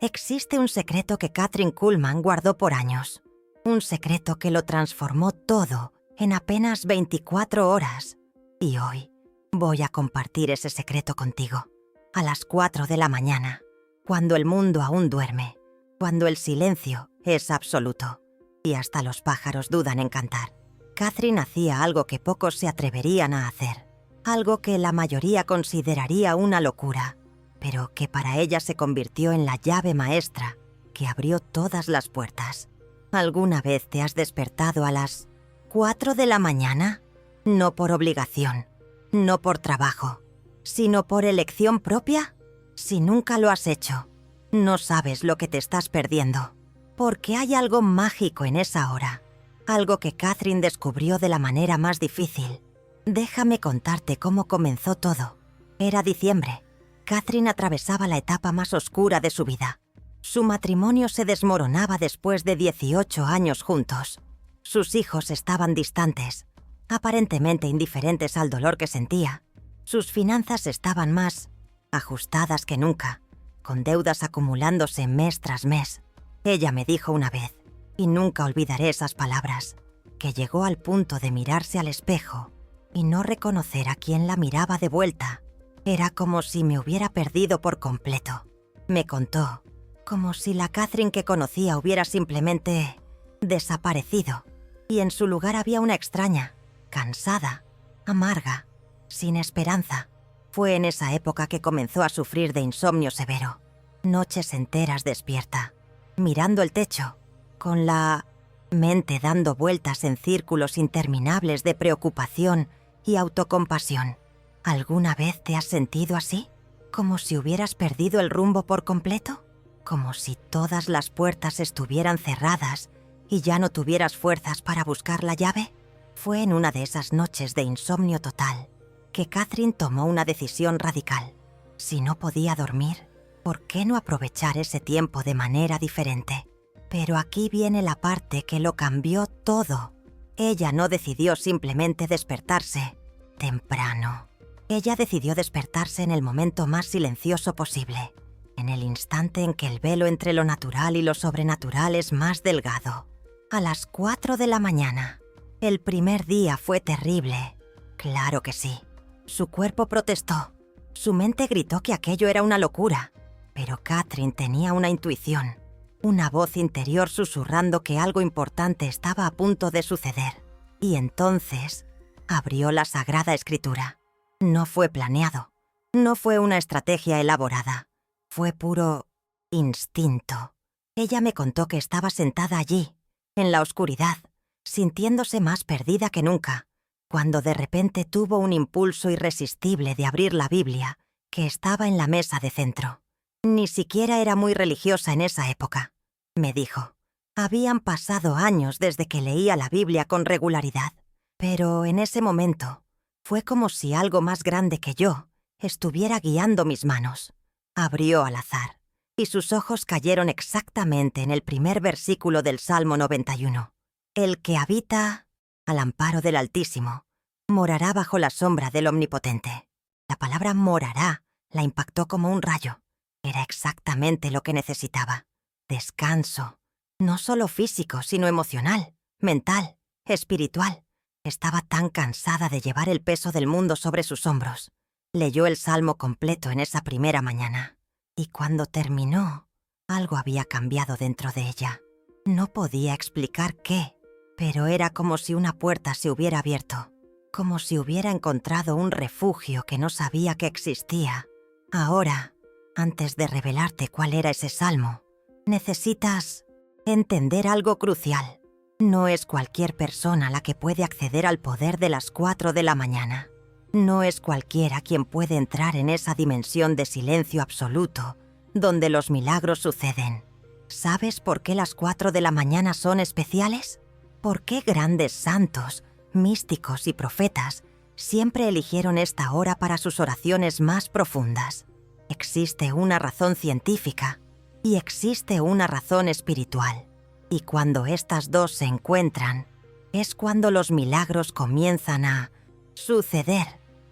Existe un secreto que Kathryn Kuhlman guardó por años. Un secreto que lo transformó todo en apenas 24 horas. Y hoy voy a compartir ese secreto contigo. A las 4 de la mañana, cuando el mundo aún duerme, cuando el silencio es absoluto y hasta los pájaros dudan en cantar. Kathryn hacía algo que pocos se atreverían a hacer. Algo que la mayoría consideraría una locura, pero que para ella se convirtió en la llave maestra que abrió todas las puertas. ¿Alguna vez te has despertado a las 4 de la mañana? No por obligación, no por trabajo, sino por elección propia. Si nunca lo has hecho, no sabes lo que te estás perdiendo, porque hay algo mágico en esa hora, algo que Kathryn descubrió de la manera más difícil. Déjame contarte cómo comenzó todo. Era diciembre. Kathryn atravesaba la etapa más oscura de su vida. Su matrimonio se desmoronaba después de 18 años juntos. Sus hijos estaban distantes, aparentemente indiferentes al dolor que sentía. Sus finanzas estaban más ajustadas que nunca, con deudas acumulándose mes tras mes. Ella me dijo una vez, y nunca olvidaré esas palabras, que llegó al punto de mirarse al espejo y no reconocer a quién la miraba de vuelta. Era como si me hubiera perdido por completo. Me contó, como si la Kathryn que conocía hubiera simplemente desaparecido, y en su lugar había una extraña, cansada, amarga, sin esperanza. Fue en esa época que comenzó a sufrir de insomnio severo. Noches enteras despierta, mirando el techo, con la mente dando vueltas en círculos interminables de preocupación y autocompasión. ¿Alguna vez te has sentido así? ¿Como si hubieras perdido el rumbo por completo? ¿Como si todas las puertas estuvieran cerradas y ya no tuvieras fuerzas para buscar la llave? Fue en una de esas noches de insomnio total que Kathryn tomó una decisión radical. Si no podía dormir, ¿por qué no aprovechar ese tiempo de manera diferente? Pero aquí viene la parte que lo cambió todo. Ella no decidió simplemente despertarse temprano. Ella decidió despertarse en el momento más silencioso posible, en el instante en que el velo entre lo natural y lo sobrenatural es más delgado. A las 4 de la mañana. El primer día fue terrible. Claro que sí. Su cuerpo protestó. Su mente gritó que aquello era una locura. Pero Kathryn tenía una intuición, una voz interior susurrando que algo importante estaba a punto de suceder. Y entonces abrió la Sagrada Escritura. No fue planeado. No fue una estrategia elaborada. Fue puro instinto. Ella me contó que estaba sentada allí, en la oscuridad, sintiéndose más perdida que nunca, cuando de repente tuvo un impulso irresistible de abrir la Biblia, que estaba en la mesa de centro. Ni siquiera era muy religiosa en esa época, me dijo. Habían pasado años desde que leía la Biblia con regularidad, pero en ese momento fue como si algo más grande que yo estuviera guiando mis manos. Abrió al azar, y sus ojos cayeron exactamente en el primer versículo del Salmo 91. El que habita al amparo del Altísimo morará bajo la sombra del Omnipotente. La palabra morará la impactó como un rayo. Era exactamente lo que necesitaba. Descanso, no solo físico, sino emocional, mental, espiritual. Estaba tan cansada de llevar el peso del mundo sobre sus hombros. Leyó el Salmo completo en esa primera mañana. Y cuando terminó, algo había cambiado dentro de ella. No podía explicar qué, pero era como si una puerta se hubiera abierto, como si hubiera encontrado un refugio que no sabía que existía. Ahora, antes de revelarte cuál era ese salmo, necesitas entender algo crucial. No es cualquier persona la que puede acceder al poder de las 4 de la mañana. No es cualquiera quien puede entrar en esa dimensión de silencio absoluto, donde los milagros suceden. ¿Sabes por qué las 4 de la mañana son especiales? ¿Por qué grandes santos, místicos y profetas siempre eligieron esta hora para sus oraciones más profundas? Existe una razón científica y existe una razón espiritual. Y cuando estas dos se encuentran, es cuando los milagros comienzan a suceder.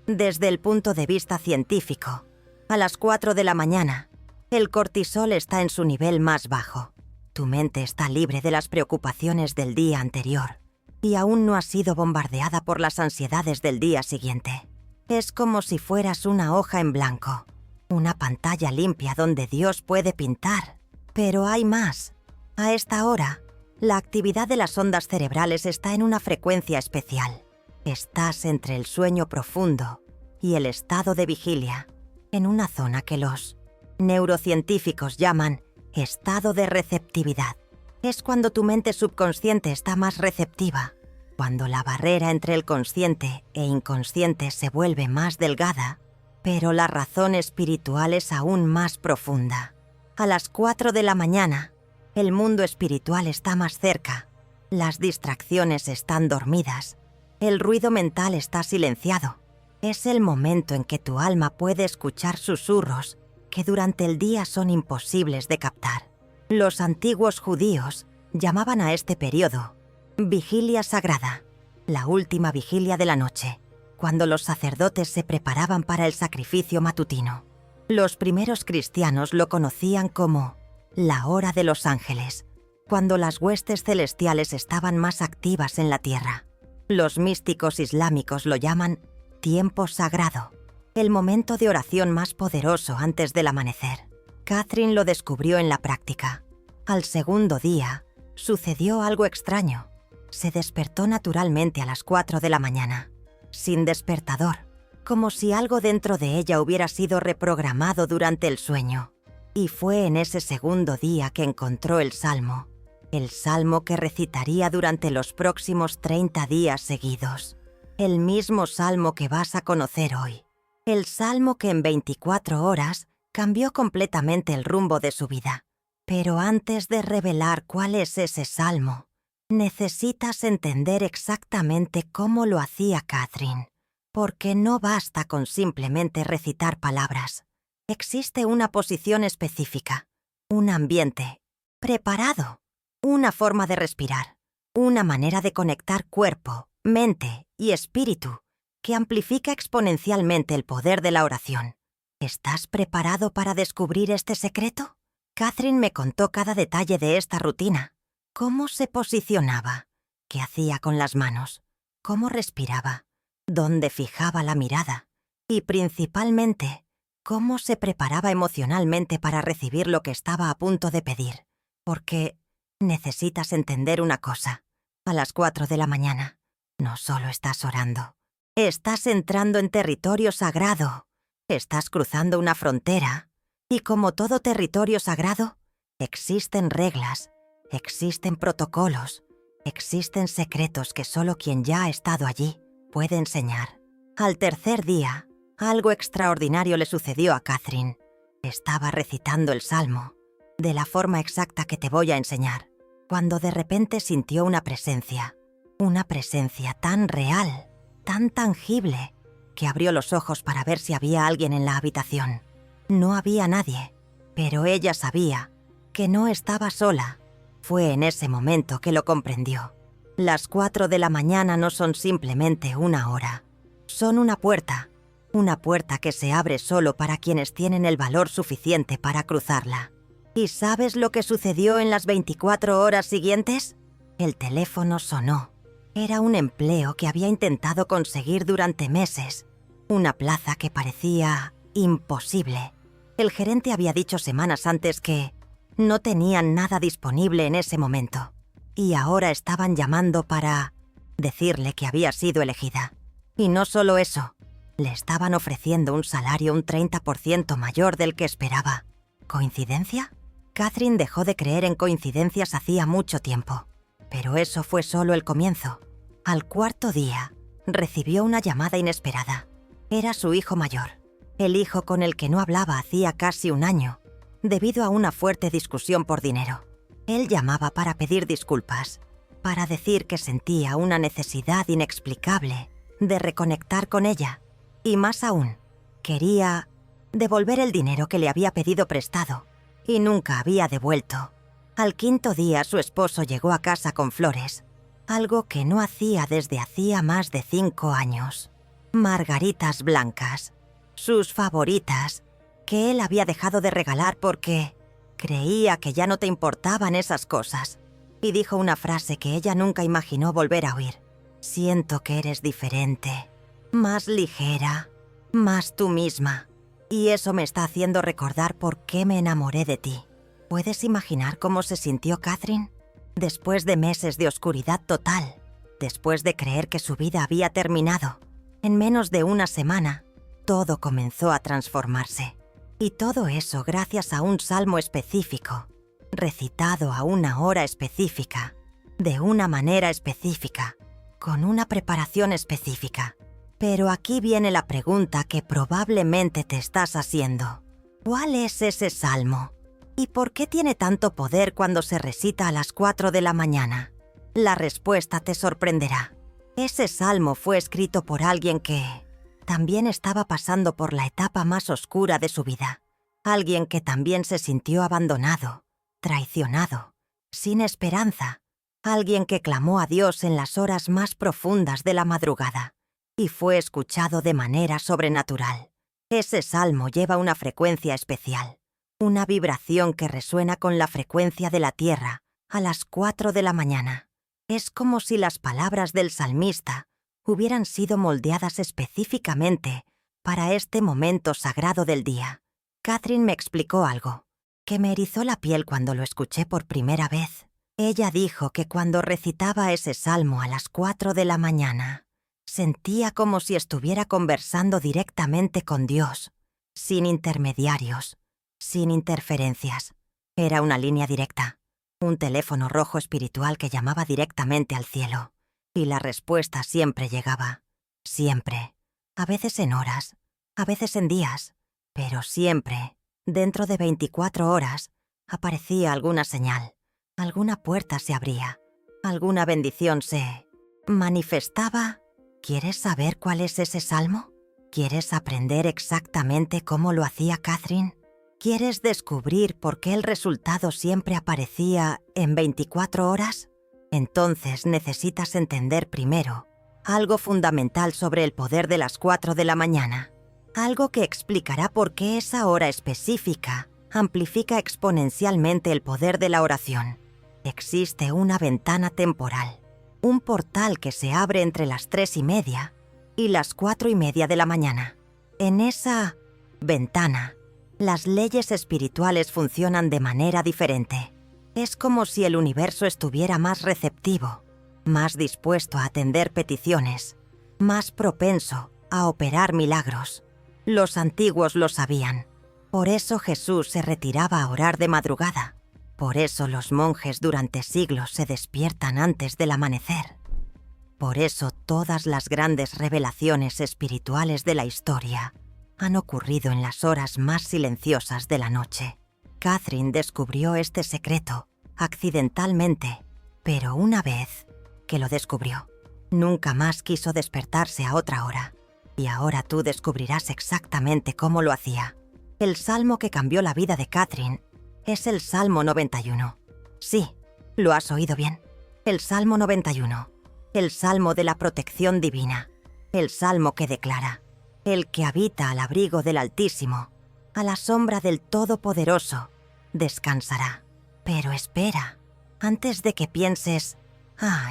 Desde el punto de vista científico, a las 4 de la mañana, El cortisol está en su nivel más bajo. Tu mente está libre de las preocupaciones del día anterior y aún no ha sido bombardeada por las ansiedades del día siguiente. Es como si fueras una hoja en blanco, una pantalla limpia donde Dios puede pintar. Pero hay más. A esta hora, la actividad de las ondas cerebrales está en una frecuencia especial. Estás entre el sueño profundo y el estado de vigilia, en una zona que los neurocientíficos llaman estado de receptividad. Es cuando tu mente subconsciente está más receptiva, cuando la barrera entre el consciente e inconsciente se vuelve más delgada, pero la razón espiritual es aún más profunda. A las 4 de la mañana, el mundo espiritual está más cerca, las distracciones están dormidas, el ruido mental está silenciado. Es el momento en que tu alma puede escuchar susurros que durante el día son imposibles de captar. Los antiguos judíos llamaban a este periodo vigilia sagrada, la última vigilia de la noche, cuando los sacerdotes se preparaban para el sacrificio matutino. Los primeros cristianos lo conocían como la hora de los ángeles, cuando las huestes celestiales estaban más activas en la tierra. Los místicos islámicos lo llaman tiempo sagrado, el momento de oración más poderoso antes del amanecer. Catherine lo descubrió en la práctica. Al segundo día, sucedió algo extraño. Se despertó naturalmente a las 4 de la mañana, sin despertador, como si algo dentro de ella hubiera sido reprogramado durante el sueño. Y fue en ese segundo día que encontró el salmo que recitaría durante los próximos 30 días seguidos. El mismo salmo que vas a conocer hoy. El salmo que en 24 horas cambió completamente el rumbo de su vida. Pero antes de revelar cuál es ese salmo, necesitas entender exactamente cómo lo hacía Catherine, porque no basta con simplemente recitar palabras. Existe una posición específica, un ambiente preparado, una forma de respirar, una manera de conectar cuerpo, mente y espíritu que amplifica exponencialmente el poder de la oración. ¿Estás preparado para descubrir este secreto? Catherine me contó cada detalle de esta rutina. ¿Cómo se posicionaba? ¿Qué hacía con las manos? ¿Cómo respiraba? ¿Dónde fijaba la mirada? Y principalmente, ¿cómo se preparaba emocionalmente para recibir lo que estaba a punto de pedir? Porque necesitas entender una cosa. A las 4 de la mañana, no solo estás orando. Estás entrando en territorio sagrado. Estás cruzando una frontera. Y como todo territorio sagrado, existen reglas, existen protocolos, existen secretos que solo quien ya ha estado allí puede enseñar. Al tercer día, algo extraordinario le sucedió a Catherine. Estaba recitando el salmo, de la forma exacta que te voy a enseñar, cuando de repente sintió una presencia tan real, tan tangible, que abrió los ojos para ver si había alguien en la habitación. No había nadie, pero ella sabía que no estaba sola. Fue en ese momento que lo comprendió. Las 4 de la mañana no son simplemente una hora. Son una puerta que se abre solo para quienes tienen el valor suficiente para cruzarla. ¿Y sabes lo que sucedió en las 24 horas siguientes? El teléfono sonó. Era un empleo que había intentado conseguir durante meses. Una plaza que parecía imposible. El gerente había dicho semanas antes que no tenían nada disponible en ese momento. Y ahora estaban llamando para decirle que había sido elegida. Y no solo eso, le estaban ofreciendo un salario un 30% mayor del que esperaba. ¿Coincidencia? Catherine dejó de creer en coincidencias hacía mucho tiempo. Pero eso fue solo el comienzo. Al cuarto día, recibió una llamada inesperada. Era su hijo mayor, el hijo con el que no hablaba hacía casi un año, debido a una fuerte discusión por dinero. Él llamaba para pedir disculpas, para decir que sentía una necesidad inexplicable de reconectar con ella, y más aún, quería devolver el dinero que le había pedido prestado y nunca había devuelto. Al quinto día su esposo llegó a casa con flores, algo que no hacía desde hacía más de 5 años. Margaritas blancas, sus favoritas, que él había dejado de regalar porque creía que ya no te importaban esas cosas. Y dijo una frase que ella nunca imaginó volver a oír. Siento que eres diferente, más ligera, más tú misma. Y eso me está haciendo recordar por qué me enamoré de ti. ¿Puedes imaginar cómo se sintió Catherine? Después de meses de oscuridad total, después de creer que su vida había terminado, en menos de una semana, todo comenzó a transformarse. Y todo eso gracias a un salmo específico, recitado a una hora específica, de una manera específica, con una preparación específica. Pero aquí viene la pregunta que probablemente te estás haciendo. ¿Cuál es ese salmo? ¿Y por qué tiene tanto poder cuando se recita a las 4 de la mañana? La respuesta te sorprenderá. Ese salmo fue escrito por alguien que también estaba pasando por la etapa más oscura de su vida. Alguien que también se sintió abandonado, traicionado, sin esperanza. Alguien que clamó a Dios en las horas más profundas de la madrugada y fue escuchado de manera sobrenatural. Ese salmo lleva una frecuencia especial, una vibración que resuena con la frecuencia de la tierra a las 4 de la mañana. Es como si las palabras del salmista hubieran sido moldeadas específicamente para este momento sagrado del día. Catherine me explicó algo que me erizó la piel cuando lo escuché por primera vez. Ella dijo que cuando recitaba ese salmo a las 4 de la mañana, sentía como si estuviera conversando directamente con Dios, sin intermediarios, sin interferencias. Era una línea directa, un teléfono rojo espiritual que llamaba directamente al cielo. Y la respuesta siempre llegaba. Siempre. A veces en horas, a veces en días, pero siempre, dentro de 24 horas, aparecía alguna señal. Alguna puerta se abría, alguna bendición se manifestaba. ¿Quieres saber cuál es ese salmo? ¿Quieres aprender exactamente cómo lo hacía Catherine? ¿Quieres descubrir por qué el resultado siempre aparecía en 24 horas? Entonces necesitas entender primero algo fundamental sobre el poder de las 4 de la mañana. Algo que explicará por qué esa hora específica amplifica exponencialmente el poder de la oración. Existe una ventana temporal, un portal que se abre entre las 3:30 y las 4:30 de la mañana. En esa ventana, las leyes espirituales funcionan de manera diferente. Es como si el universo estuviera más receptivo, más dispuesto a atender peticiones, más propenso a operar milagros. Los antiguos lo sabían. Por eso Jesús se retiraba a orar de madrugada. Por eso los monjes durante siglos se despiertan antes del amanecer. Por eso todas las grandes revelaciones espirituales de la historia han ocurrido en las horas más silenciosas de la noche. Catherine descubrió este secreto accidentalmente, pero una vez que lo descubrió, nunca más quiso despertarse a otra hora. Y ahora tú descubrirás exactamente cómo lo hacía. El salmo que cambió la vida de Catherine es el Salmo 91. Sí, lo has oído bien. El Salmo 91. El Salmo de la protección divina. El Salmo que declara: el que habita al abrigo del Altísimo, a la sombra del Todopoderoso, descansará. Pero espera, antes de que pienses,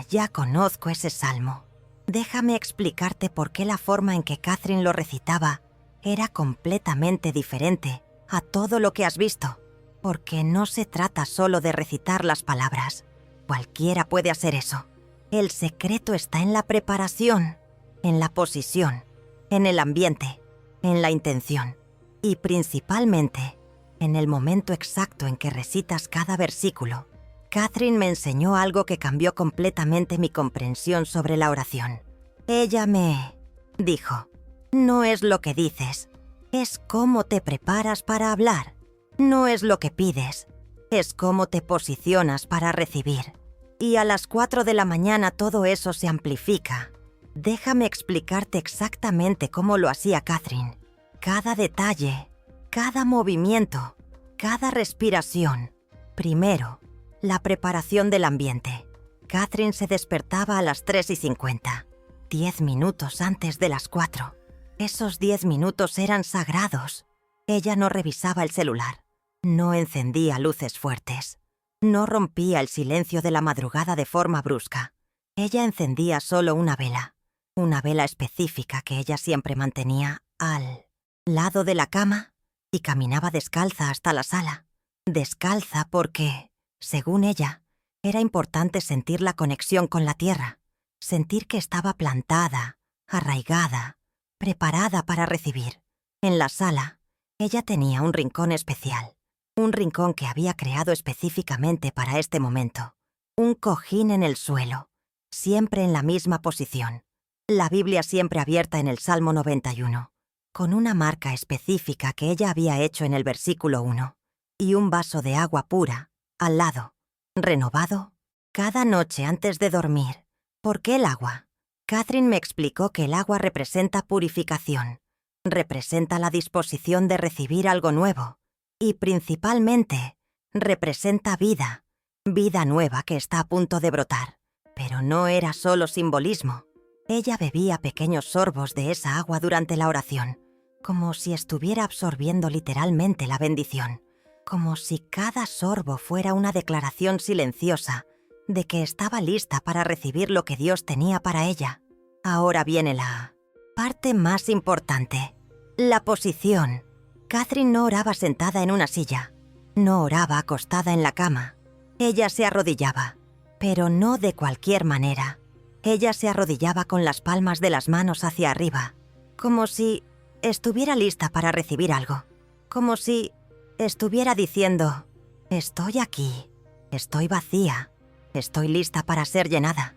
ya conozco ese salmo, déjame explicarte por qué la forma en que Catherine lo recitaba era completamente diferente a todo lo que has visto. Porque no se trata solo de recitar las palabras. Cualquiera puede hacer eso. El secreto está en la preparación, en la posición, en el ambiente, en la intención y principalmente en el momento exacto en que recitas cada versículo. Catherine me enseñó algo que cambió completamente mi comprensión sobre la oración. Ella me dijo: no es lo que dices, es cómo te preparas para hablar. No es lo que pides, es cómo te posicionas para recibir. Y a las 4 de la mañana todo eso se amplifica. Déjame explicarte exactamente cómo lo hacía Catherine. Cada detalle, cada movimiento, cada respiración. Primero, la preparación del ambiente. Catherine se despertaba a las 3:50, 10 minutos antes de las 4. Esos 10 minutos eran sagrados. Ella no revisaba el celular, no encendía luces fuertes, no rompía el silencio de la madrugada de forma brusca. Ella encendía solo una vela específica que ella siempre mantenía al lado de la cama y caminaba descalza hasta la sala. Descalza porque, según ella, era importante sentir la conexión con la tierra, sentir que estaba plantada, arraigada, preparada para recibir. En la sala, ella tenía un rincón especial, un rincón que había creado específicamente para este momento. Un cojín en el suelo, siempre en la misma posición. La Biblia siempre abierta en el Salmo 91, con una marca específica que ella había hecho en el versículo 1, y un vaso de agua pura, al lado, renovado, cada noche antes de dormir. ¿Por qué el agua? Catherine me explicó que el agua representa purificación, representa la disposición de recibir algo nuevo, y principalmente, representa vida, vida nueva que está a punto de brotar. Pero no era solo simbolismo. Ella bebía pequeños sorbos de esa agua durante la oración, como si estuviera absorbiendo literalmente la bendición, como si cada sorbo fuera una declaración silenciosa de que estaba lista para recibir lo que Dios tenía para ella. Ahora viene la parte más importante, la posición. Catherine no oraba sentada en una silla, no oraba acostada en la cama. Ella se arrodillaba, pero no de cualquier manera. Ella se arrodillaba con las palmas de las manos hacia arriba, como si estuviera lista para recibir algo, como si estuviera diciendo: estoy aquí, estoy vacía, estoy lista para ser llenada.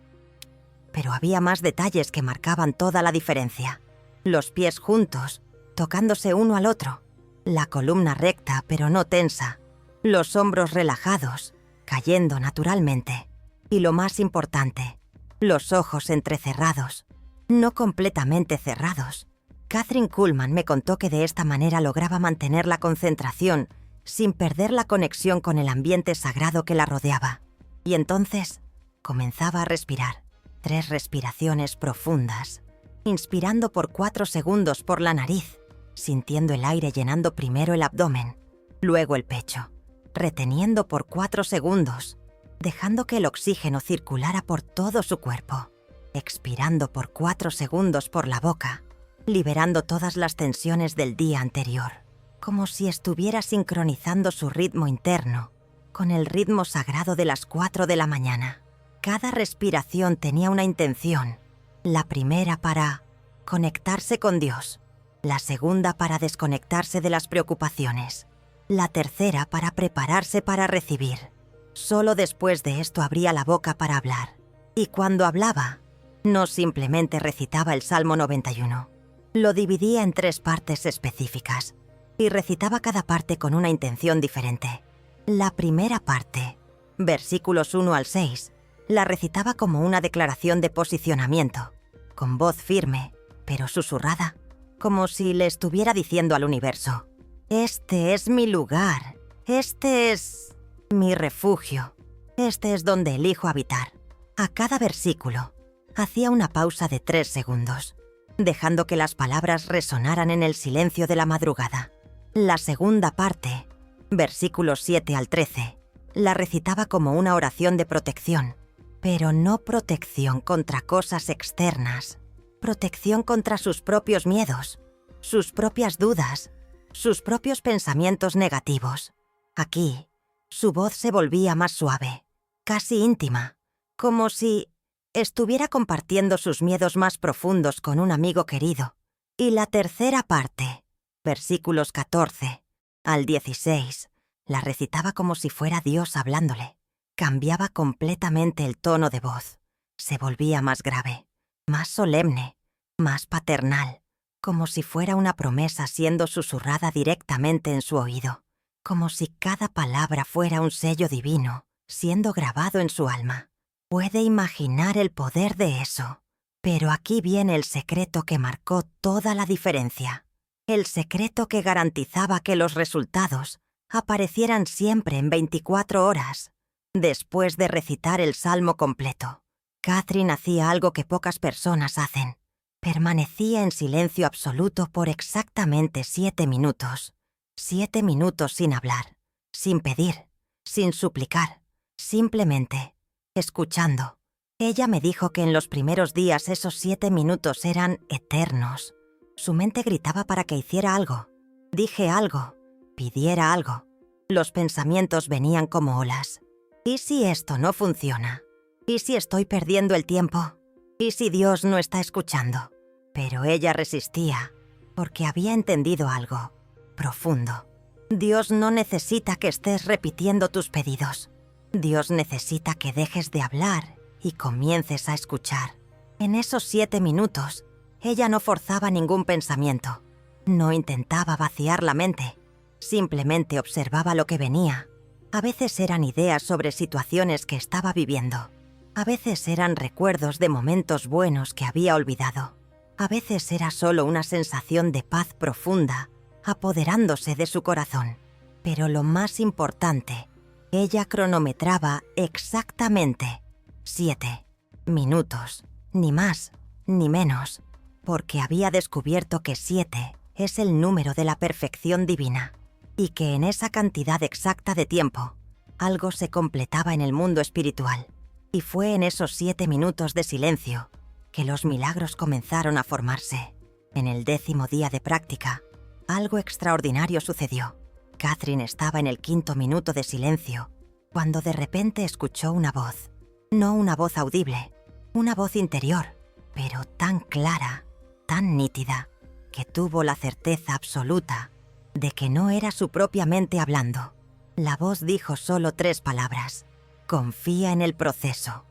Pero había más detalles que marcaban toda la diferencia. Los pies juntos, tocándose uno al otro, la columna recta pero no tensa, los hombros relajados, cayendo naturalmente, y lo más importante, los ojos entrecerrados, no completamente cerrados. Kathryn Kuhlman me contó que de esta manera lograba mantener la concentración sin perder la conexión con el ambiente sagrado que la rodeaba. Y entonces comenzaba a respirar, 3 respiraciones profundas, inspirando por 4 segundos por la nariz, sintiendo el aire llenando primero el abdomen, luego el pecho, reteniendo por 4 segundos, dejando que el oxígeno circulara por todo su cuerpo, expirando por 4 segundos por la boca, liberando todas las tensiones del día anterior, como si estuviera sincronizando su ritmo interno con el ritmo sagrado de las 4 de la mañana. Cada respiración tenía una intención, la primera para conectarse con Dios, la segunda para desconectarse de las preocupaciones, la tercera para prepararse para recibir. Solo después de esto abría la boca para hablar. Y cuando hablaba, no simplemente recitaba el Salmo 91. Lo dividía en 3 partes específicas y recitaba cada parte con una intención diferente. La primera parte, versículos 1 al 6, la recitaba como una declaración de posicionamiento, con voz firme, pero susurrada, como si le estuviera diciendo al universo: este es mi lugar, este es mi refugio, este es donde elijo habitar. A cada versículo, hacía una pausa de 3 segundos, dejando que las palabras resonaran en el silencio de la madrugada. La segunda parte, versículos 7 al 13, la recitaba como una oración de protección, pero no protección contra cosas externas, protección contra sus propios miedos, sus propias dudas, sus propios pensamientos negativos. Aquí, su voz se volvía más suave, casi íntima, como si estuviera compartiendo sus miedos más profundos con un amigo querido. Y la tercera parte, versículos 14 al 16, la recitaba como si fuera Dios hablándole. Cambiaba completamente el tono de voz. Se volvía más grave, más solemne, más paternal, como si fuera una promesa siendo susurrada directamente en su oído, como si cada palabra fuera un sello divino, siendo grabado en su alma. Puede imaginar el poder de eso. Pero aquí viene el secreto que marcó toda la diferencia. El secreto que garantizaba que los resultados aparecieran siempre en 24 horas. Después de recitar el salmo completo, Catherine hacía algo que pocas personas hacen. Permanecía en silencio absoluto por exactamente 7 minutos, 7 minutos sin hablar, sin pedir, sin suplicar, simplemente escuchando. Ella me dijo que en los primeros días esos 7 minutos eran eternos. Su mente gritaba para que hiciera algo, dije algo, pidiera algo. Los pensamientos venían como olas. ¿Y si esto no funciona? ¿Y si estoy perdiendo el tiempo? ¿Y si Dios no está escuchando? Pero ella resistía, porque había entendido algo profundo. Dios no necesita que estés repitiendo tus pedidos. Dios necesita que dejes de hablar y comiences a escuchar. En esos 7 minutos, ella no forzaba ningún pensamiento. No intentaba vaciar la mente. Simplemente observaba lo que venía. A veces eran ideas sobre situaciones que estaba viviendo. A veces eran recuerdos de momentos buenos que había olvidado. A veces era solo una sensación de paz profunda, apoderándose de su corazón. Pero lo más importante, ella cronometraba exactamente 7 minutos, ni más, ni menos, porque había descubierto que 7 es el número de la perfección divina, y que en esa cantidad exacta de tiempo, algo se completaba en el mundo espiritual. Y fue en esos 7 minutos de silencio que los milagros comenzaron a formarse. En el 10º día de práctica, algo extraordinario sucedió. Catherine estaba en el 5º minuto de silencio, cuando de repente escuchó una voz. No una voz audible, una voz interior, pero tan clara, tan nítida, que tuvo la certeza absoluta de que no era su propia mente hablando. La voz dijo solo 3 palabras. Confía en el proceso.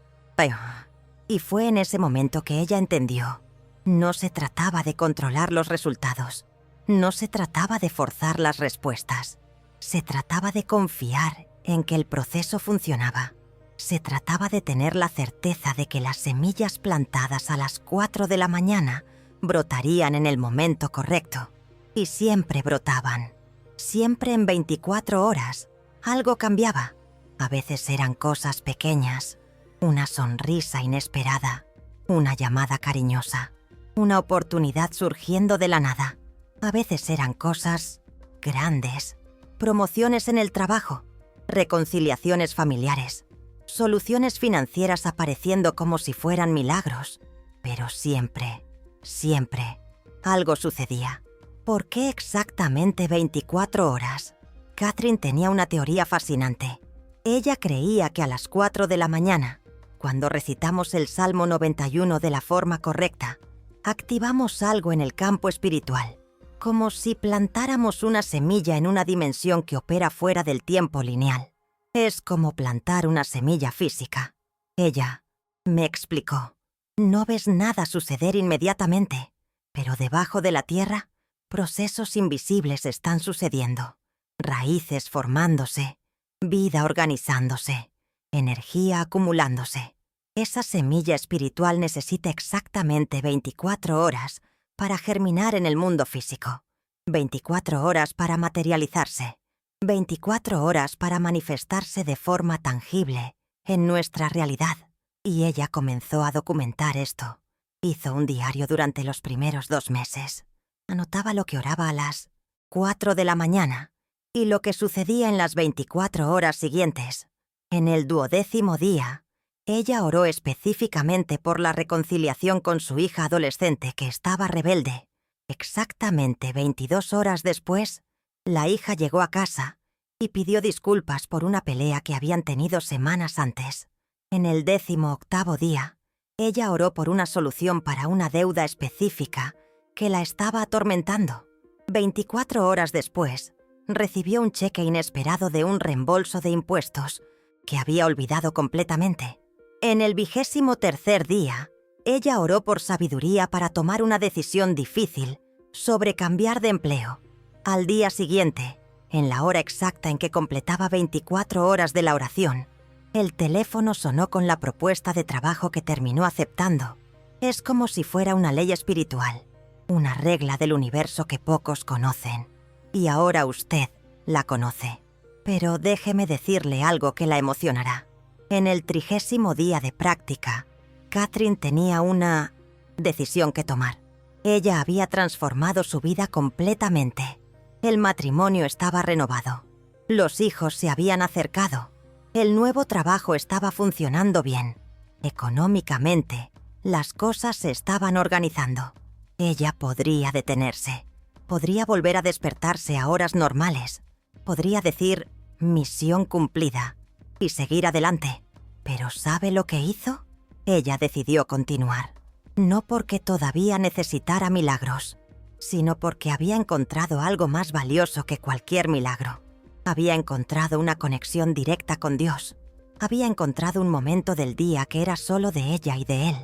Y fue en ese momento que ella entendió. No se trataba de controlar los resultados. No se trataba de forzar las respuestas. Se trataba de confiar en que el proceso funcionaba. Se trataba de tener la certeza de que las semillas plantadas a las 4 de la mañana brotarían en el momento correcto. Y siempre brotaban. Siempre en 24 horas. Algo cambiaba. A veces eran cosas pequeñas. Una sonrisa inesperada. Una llamada cariñosa. Una oportunidad surgiendo de la nada. A veces eran cosas grandes. Promociones en el trabajo. Reconciliaciones familiares. Soluciones financieras apareciendo como si fueran milagros. Pero siempre, siempre, algo sucedía. ¿Por qué exactamente 24 horas? Catherine tenía una teoría fascinante. Ella creía que a las 4 de la mañana, cuando recitamos el Salmo 91 de la forma correcta, activamos algo en el campo espiritual, como si plantáramos una semilla en una dimensión que opera fuera del tiempo lineal. Es como plantar una semilla física. Ella me explicó. No ves nada suceder inmediatamente, pero debajo de la tierra, procesos invisibles están sucediendo. Raíces formándose, vida organizándose, energía acumulándose. Esa semilla espiritual necesita exactamente 24 horas para germinar en el mundo físico, 24 horas para materializarse, 24 horas para manifestarse de forma tangible en nuestra realidad. Y ella comenzó a documentar esto. Hizo un diario durante los primeros 2 meses. Anotaba lo que oraba a las 4 de la mañana y lo que sucedía en las 24 horas siguientes. En el 12º día, ella oró específicamente por la reconciliación con su hija adolescente que estaba rebelde. Exactamente 22 horas después, la hija llegó a casa y pidió disculpas por una pelea que habían tenido semanas antes. En el 18º día, ella oró por una solución para una deuda específica que la estaba atormentando. 24 horas después, recibió un cheque inesperado de un reembolso de impuestos que había olvidado completamente. En el 23º día, ella oró por sabiduría para tomar una decisión difícil sobre cambiar de empleo. Al día siguiente, en la hora exacta en que completaba 24 horas de la oración, el teléfono sonó con la propuesta de trabajo que terminó aceptando. Es como si fuera una ley espiritual, una regla del universo que pocos conocen. Y ahora usted la conoce. Pero déjeme decirle algo que la emocionará. En el 30º día de práctica, Catherine tenía una decisión que tomar. Ella había transformado su vida completamente. El matrimonio estaba renovado. Los hijos se habían acercado. El nuevo trabajo estaba funcionando bien. Económicamente, las cosas se estaban organizando. Ella podría detenerse. Podría volver a despertarse a horas normales. Podría decir, misión cumplida, y seguir adelante. Pero ¿sabe lo que hizo? Ella decidió continuar. No porque todavía necesitara milagros, sino porque había encontrado algo más valioso que cualquier milagro. Había encontrado una conexión directa con Dios. Había encontrado un momento del día que era solo de ella y de él.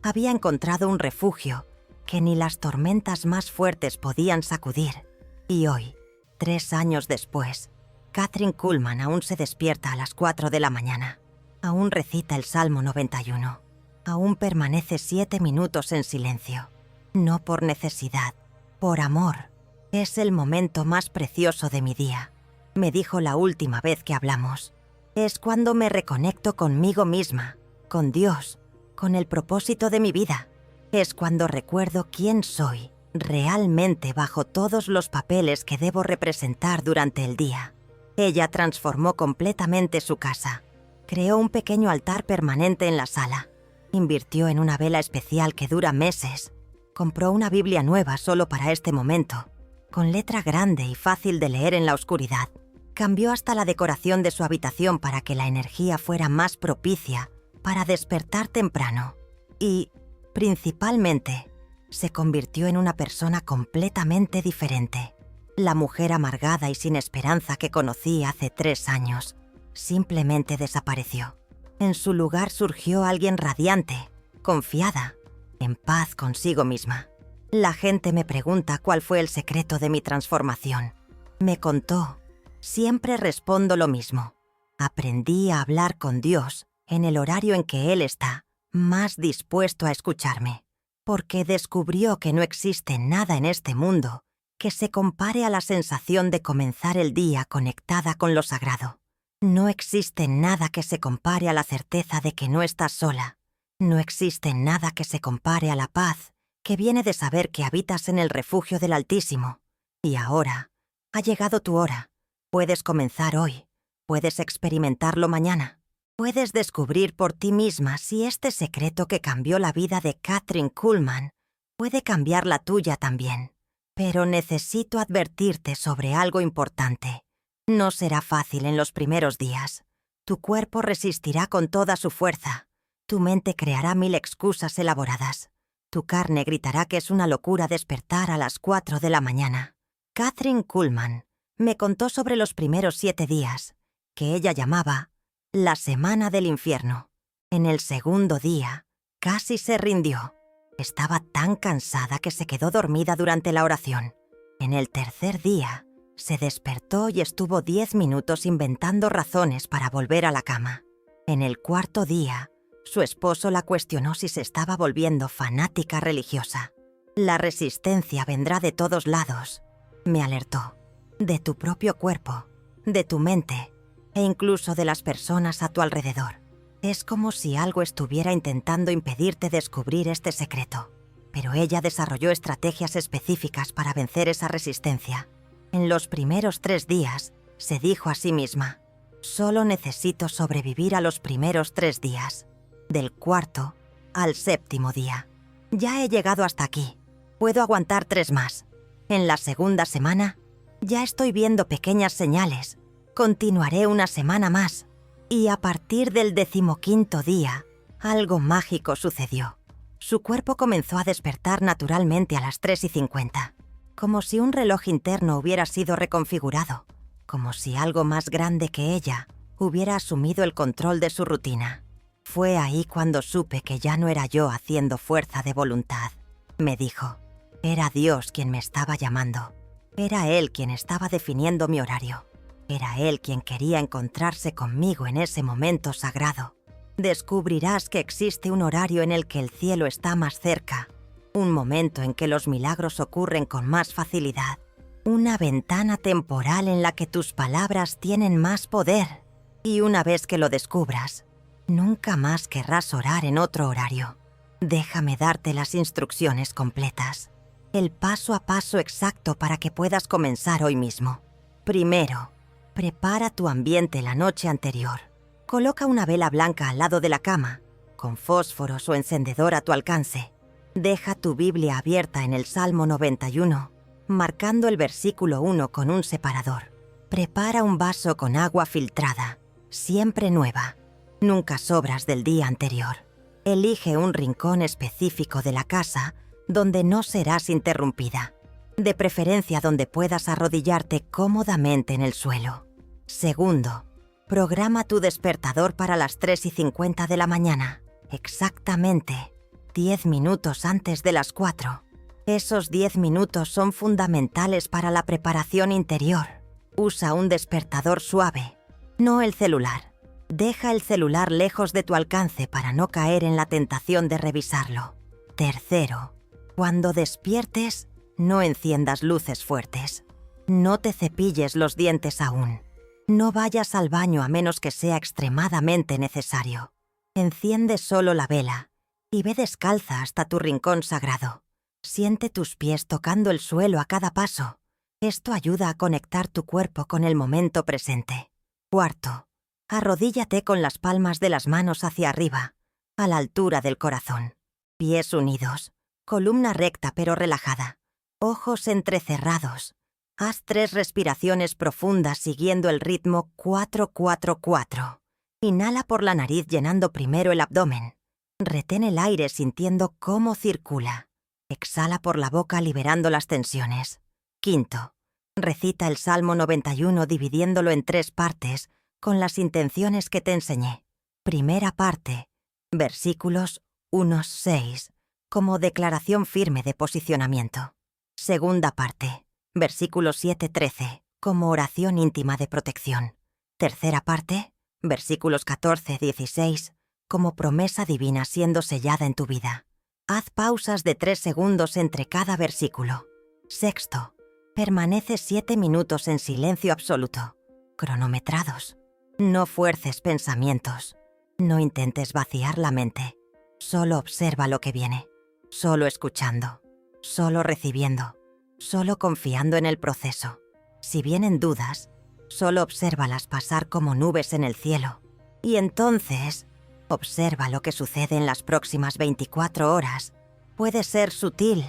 Había encontrado un refugio que ni las tormentas más fuertes podían sacudir. Y hoy, 3 años después, Kathryn Kuhlman aún se despierta a las 4 de la mañana. Aún recita el Salmo 91. Aún permanece 7 minutos en silencio. No por necesidad, por amor. Es el momento más precioso de mi día, me dijo la última vez que hablamos. Es cuando me reconecto conmigo misma, con Dios, con el propósito de mi vida. Es cuando recuerdo quién soy realmente bajo todos los papeles que debo representar durante el día. Ella transformó completamente su casa. Creó un pequeño altar permanente en la sala. Invirtió en una vela especial que dura meses. Compró una Biblia nueva solo para este momento, con letra grande y fácil de leer en la oscuridad. Cambió hasta la decoración de su habitación para que la energía fuera más propicia para despertar temprano. Y, principalmente, se convirtió en una persona completamente diferente. La mujer amargada y sin esperanza que conocí hace 3 años simplemente desapareció. En su lugar surgió alguien radiante, confiada, en paz consigo misma. La gente me pregunta cuál fue el secreto de mi transformación. Me contó. Siempre respondo lo mismo. Aprendí a hablar con Dios en el horario en que Él está más dispuesto a escucharme, porque descubrió que no existe nada en este mundo que se compare a la sensación de comenzar el día conectada con lo sagrado. No existe nada que se compare a la certeza de que no estás sola. No existe nada que se compare a la paz que viene de saber que habitas en el refugio del Altísimo. Y ahora, ha llegado tu hora. Puedes comenzar hoy. Puedes experimentarlo mañana. Puedes descubrir por ti misma si este secreto que cambió la vida de Kathryn Kuhlman puede cambiar la tuya también. Pero necesito advertirte sobre algo importante. No será fácil en los primeros días. Tu cuerpo resistirá con toda su fuerza. Tu mente creará 1000 excusas elaboradas. Tu carne gritará que es una locura despertar a las 4 de la mañana. Kathryn Kuhlman me contó sobre los primeros 7 días, que ella llamaba la semana del infierno. En el segundo día, casi se rindió. Estaba tan cansada que se quedó dormida durante la oración. En el tercer día, se despertó y estuvo 10 minutos inventando razones para volver a la cama. En el cuarto día, su esposo la cuestionó si se estaba volviendo fanática religiosa. La resistencia vendrá de todos lados, me alertó. De tu propio cuerpo, de tu mente e incluso de las personas a tu alrededor. Es como si algo estuviera intentando impedirte descubrir este secreto. Pero ella desarrolló estrategias específicas para vencer esa resistencia. En los primeros 3 días, se dijo a sí misma, solo necesito sobrevivir a los primeros 3 días. Del cuarto al 7º día. Ya he llegado hasta aquí. Puedo aguantar 3 más. En la segunda semana, ya estoy viendo pequeñas señales. Continuaré una semana más. Y a partir del 15º día, algo mágico sucedió. Su cuerpo comenzó a despertar naturalmente a las 3:50, como si un reloj interno hubiera sido reconfigurado, como si algo más grande que ella hubiera asumido el control de su rutina. Fue ahí cuando supe que ya no era yo haciendo fuerza de voluntad. Me dijo, era Dios quien me estaba llamando. Era Él quien estaba definiendo mi horario. Era Él quien quería encontrarse conmigo en ese momento sagrado. Descubrirás que existe un horario en el que el cielo está más cerca, un momento en que los milagros ocurren con más facilidad, una ventana temporal en la que tus palabras tienen más poder. Y una vez que lo descubras, nunca más querrás orar en otro horario. Déjame darte las instrucciones completas. el paso a paso exacto para que puedas comenzar hoy mismo. Primero, prepara tu ambiente la noche anterior. Coloca una vela blanca al lado de la cama, con fósforos o encendedor a tu alcance. Deja tu Biblia abierta en el Salmo 91, marcando el versículo 1 con un separador. Prepara un vaso con agua filtrada, siempre nueva, nunca sobras del día anterior. Elige un rincón específico de la casa donde no serás interrumpida, de preferencia donde puedas arrodillarte cómodamente en el suelo. Segundo, programa tu despertador para las 3:50 de la mañana, exactamente 10 minutos antes de las 4. Esos 10 minutos son fundamentales para la preparación interior. Usa un despertador suave, no el celular. Deja el celular lejos de tu alcance para no caer en la tentación de revisarlo. Tercero, cuando despiertes, no enciendas luces fuertes. No te cepilles los dientes aún. No vayas al baño a menos que sea extremadamente necesario. Enciende solo la vela y ve descalza hasta tu rincón sagrado. Siente tus pies tocando el suelo a cada paso. Esto ayuda a conectar tu cuerpo con el momento presente. Cuarto, arrodíllate con las palmas de las manos hacia arriba, a la altura del corazón. Pies unidos, columna recta pero relajada, ojos entrecerrados. Haz 3 respiraciones profundas siguiendo el ritmo 4-4-4. Inhala por la nariz llenando primero el abdomen. Retén el aire sintiendo cómo circula. Exhala por la boca liberando las tensiones. Quinto, recita el Salmo 91 dividiéndolo en 3 partes con las intenciones que te enseñé. Primera parte, versículos 1-6, como declaración firme de posicionamiento. Segunda parte, versículos 7-13, como oración íntima de protección. Tercera parte, versículos 14-16, como promesa divina siendo sellada en tu vida. Haz pausas de 3 segundos entre cada versículo. Sexto, permanece 7 minutos en silencio absoluto, cronometrados. No fuerces pensamientos. No intentes vaciar la mente. Solo observa lo que viene. Solo escuchando. Solo recibiendo. Solo confiando en el proceso. Si vienen dudas, solo obsérvalas pasar como nubes en el cielo. Y entonces, observa lo que sucede en las próximas 24 horas. Puede ser sutil,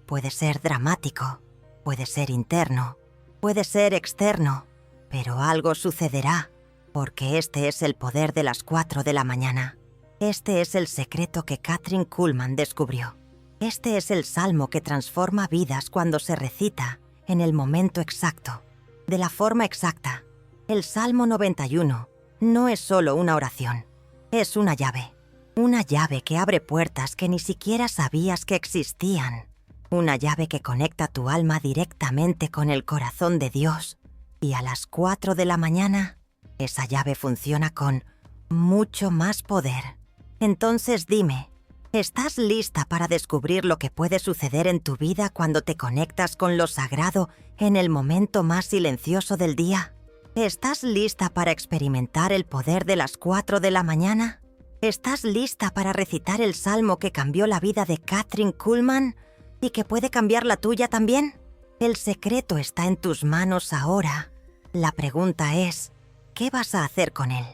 puede ser dramático, puede ser interno, puede ser externo, pero algo sucederá, porque este es el poder de las 4 de la mañana. Este es el secreto que Kathryn Kuhlman descubrió. Este es el salmo que transforma vidas cuando se recita en el momento exacto, de la forma exacta. El Salmo 91 no es solo una oración, es una llave que abre puertas que ni siquiera sabías que existían, una llave que conecta tu alma directamente con el corazón de Dios, y a las 4 de la mañana, esa llave funciona con mucho más poder. Entonces dime, ¿estás lista para descubrir lo que puede suceder en tu vida cuando te conectas con lo sagrado en el momento más silencioso del día? ¿Estás lista para experimentar el poder de las 4 de la mañana? ¿Estás lista para recitar el salmo que cambió la vida de Kathryn Kuhlman y que puede cambiar la tuya también? El secreto está en tus manos ahora. La pregunta es, ¿qué vas a hacer con él?